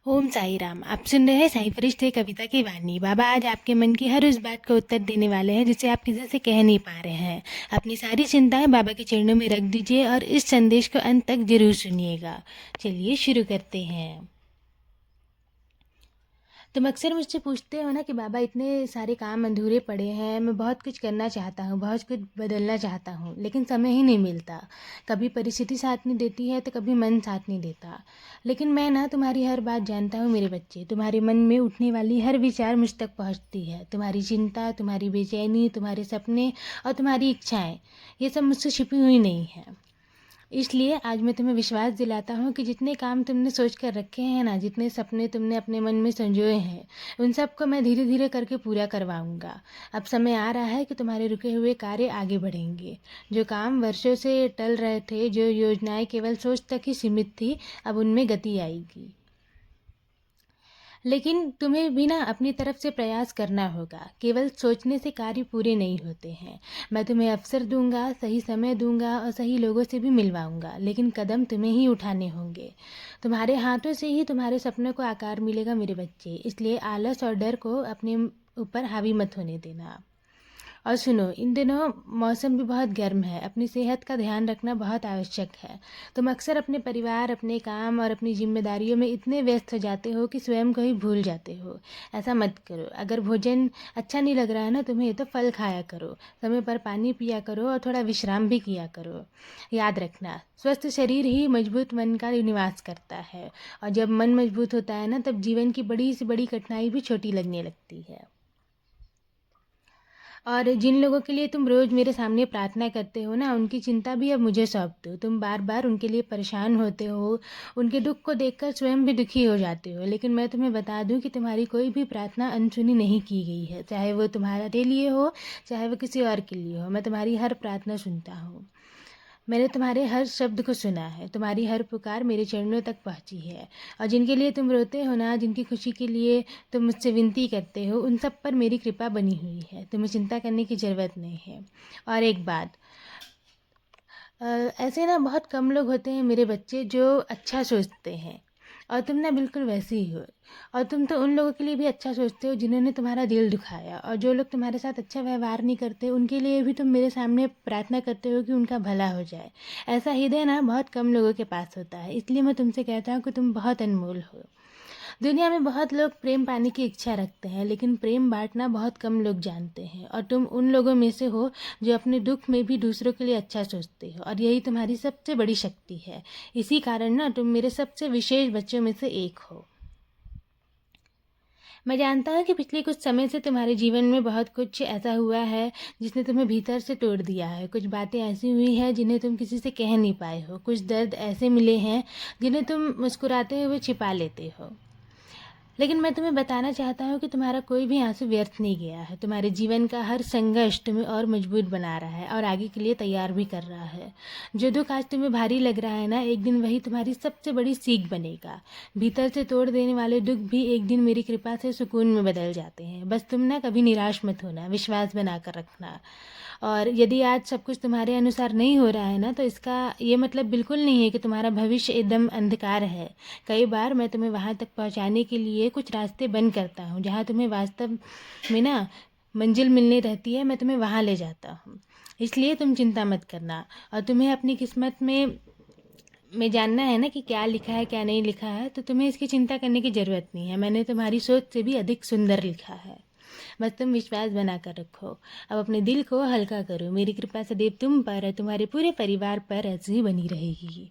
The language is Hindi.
ओम साई राम। आप सुन रहे हैं साई फरिश्ते कविता की वाणी। बाबा आज आपके मन की हर उस बात का उत्तर देने वाले हैं जिसे आप किसी से कह नहीं पा रहे हैं। अपनी सारी चिंताएं बाबा के चरणों में रख दीजिए और इस संदेश को अंत तक जरूर सुनिएगा। चलिए शुरू करते हैं। तुम अक्सर मुझसे पूछते हो ना कि बाबा इतने सारे काम अधूरे पड़े हैं, मैं बहुत कुछ करना चाहता हूँ, बहुत कुछ बदलना चाहता हूँ, लेकिन समय ही नहीं मिलता। कभी परिस्थिति साथ नहीं देती है तो कभी मन साथ नहीं देता। लेकिन मैं ना तुम्हारी हर बात जानता हूँ मेरे बच्चे। तुम्हारे मन में उठने वाली हर विचार मुझ तक पहुँचती है। तुम्हारी चिंता, तुम्हारी बेचैनी, तुम्हारे सपने और तुम्हारी इच्छाएँ, ये सब मुझसे छिपी हुई नहीं है। इसलिए आज मैं तुम्हें विश्वास दिलाता हूँ कि जितने काम तुमने सोच कर रखे हैं ना, जितने सपने तुमने अपने मन में संजोए हैं, उन सबको मैं धीरे धीरे करके पूरा करवाऊँगा। अब समय आ रहा है कि तुम्हारे रुके हुए कार्य आगे बढ़ेंगे। जो काम वर्षों से टल रहे थे, जो योजनाएं केवल सोच तक ही सीमित थी, अब उनमें गति आएगी। लेकिन तुम्हें भी ना अपनी तरफ से प्रयास करना होगा। केवल सोचने से कार्य पूरे नहीं होते हैं। मैं तुम्हें अवसर दूंगा, सही समय दूंगा और सही लोगों से भी मिलवाऊंगा, लेकिन कदम तुम्हें ही उठाने होंगे। तुम्हारे हाथों से ही तुम्हारे सपनों को आकार मिलेगा मेरे बच्चे। इसलिए आलस और डर को अपने ऊपर हावी मत होने देना। और सुनो, इन दिनों मौसम भी बहुत गर्म है। अपनी सेहत का ध्यान रखना बहुत आवश्यक है। तुम अक्सर अपने परिवार, अपने काम और अपनी जिम्मेदारियों में इतने व्यस्त हो जाते हो कि स्वयं को ही भूल जाते हो। ऐसा मत करो। अगर भोजन अच्छा नहीं लग रहा है ना तुम्हें, तो फल खाया करो, समय पर पानी पिया करो और थोड़ा विश्राम भी किया करो। याद रखना, स्वस्थ शरीर ही मजबूत मन का निवास करता है। और जब मन मजबूत होता है ना, तब जीवन की बड़ी से बड़ी कठिनाई भी छोटी लगने लगती है। और जिन लोगों के लिए तुम रोज़ मेरे सामने प्रार्थना करते हो ना, उनकी चिंता भी अब मुझे सौंप दो। तुम बार बार उनके लिए परेशान होते हो, उनके दुख को देखकर स्वयं भी दुखी हो जाते हो, लेकिन मैं तुम्हें बता दूं कि तुम्हारी कोई भी प्रार्थना अनसुनी नहीं की गई है। चाहे वो तुम्हारे लिए हो, चाहे वो किसी और के लिए हो, मैं तुम्हारी हर प्रार्थना सुनता हूँ। मैंने तुम्हारे हर शब्द को सुना है। तुम्हारी हर पुकार मेरे चरणों तक पहुंची है। और जिनके लिए तुम रोते हो ना, जिनकी खुशी के लिए तुम मुझसे विनती करते हो, उन सब पर मेरी कृपा बनी हुई है। तुम्हें चिंता करने की ज़रूरत नहीं है। और एक बात, ऐसे ना बहुत कम लोग होते हैं मेरे बच्चे जो अच्छा सोचते हैं, और तुम ना बिल्कुल वैसे ही हो। और तुम तो उन लोगों के लिए भी अच्छा सोचते हो जिन्होंने तुम्हारा दिल दुखाया, और जो लोग तुम्हारे साथ अच्छा व्यवहार नहीं करते उनके लिए भी तुम मेरे सामने प्रार्थना करते हो कि उनका भला हो जाए। ऐसा हृदय ना बहुत कम लोगों के पास होता है। इसलिए मैं तुमसे कहता हूँ कि तुम बहुत अनमोल हो। दुनिया में बहुत लोग प्रेम पाने की इच्छा रखते हैं, लेकिन प्रेम बांटना बहुत कम लोग जानते हैं। और तुम उन लोगों में से हो जो अपने दुख में भी दूसरों के लिए अच्छा सोचते हो, और यही तुम्हारी सबसे बड़ी शक्ति है। इसी कारण ना तुम मेरे सबसे विशेष बच्चों में से एक हो। मैं जानता हूँ कि पिछले कुछ समय से तुम्हारे जीवन में बहुत कुछ ऐसा हुआ है जिसने तुम्हें भीतर से तोड़ दिया है। कुछ बातें ऐसी हुई हैं जिन्हें तुम किसी से कह नहीं पाए हो। कुछ दर्द ऐसे मिले हैं जिन्हें तुम मुस्कुराते हुए छिपा लेते हो। लेकिन मैं तुम्हें बताना चाहता हूँ कि तुम्हारा कोई भी आंसू व्यर्थ नहीं गया है। तुम्हारे जीवन का हर संघर्ष तुम्हें और मजबूत बना रहा है और आगे के लिए तैयार भी कर रहा है। जो दुख आज तुम्हें भारी लग रहा है ना, एक दिन वही तुम्हारी सबसे बड़ी सीख बनेगा। भीतर से तोड़ देने वाले दुख भी एक दिन मेरी कृपा से सुकून में बदल जाते हैं। बस तुम ना कभी निराश मत होना, विश्वास बनाकर रखना। और यदि आज सब कुछ तुम्हारे अनुसार नहीं हो रहा है ना, तो इसका ये मतलब बिल्कुल नहीं है कि तुम्हारा भविष्य एकदम अंधकार है। कई बार मैं तुम्हें वहाँ तक पहुँचाने के लिए कुछ रास्ते बंद करता हूँ जहाँ तुम्हें वास्तव में ना मंजिल मिलनी रहती है। मैं तुम्हें वहाँ ले जाता हूँ। इसलिए तुम चिंता मत करना। और तुम्हें अपनी किस्मत में जानना है ना कि क्या लिखा है क्या नहीं लिखा है, तो तुम्हें इसकी चिंता करने की ज़रूरत नहीं है। मैंने तुम्हारी सोच से भी अधिक सुंदर लिखा है। बस तुम विश्वास बनाकर रखो। अब अपने दिल को हल्का करो। मेरी कृपा सदैव तुम पर और तुम्हारे पूरे परिवार पर ऐसे ही बनी रहेगी।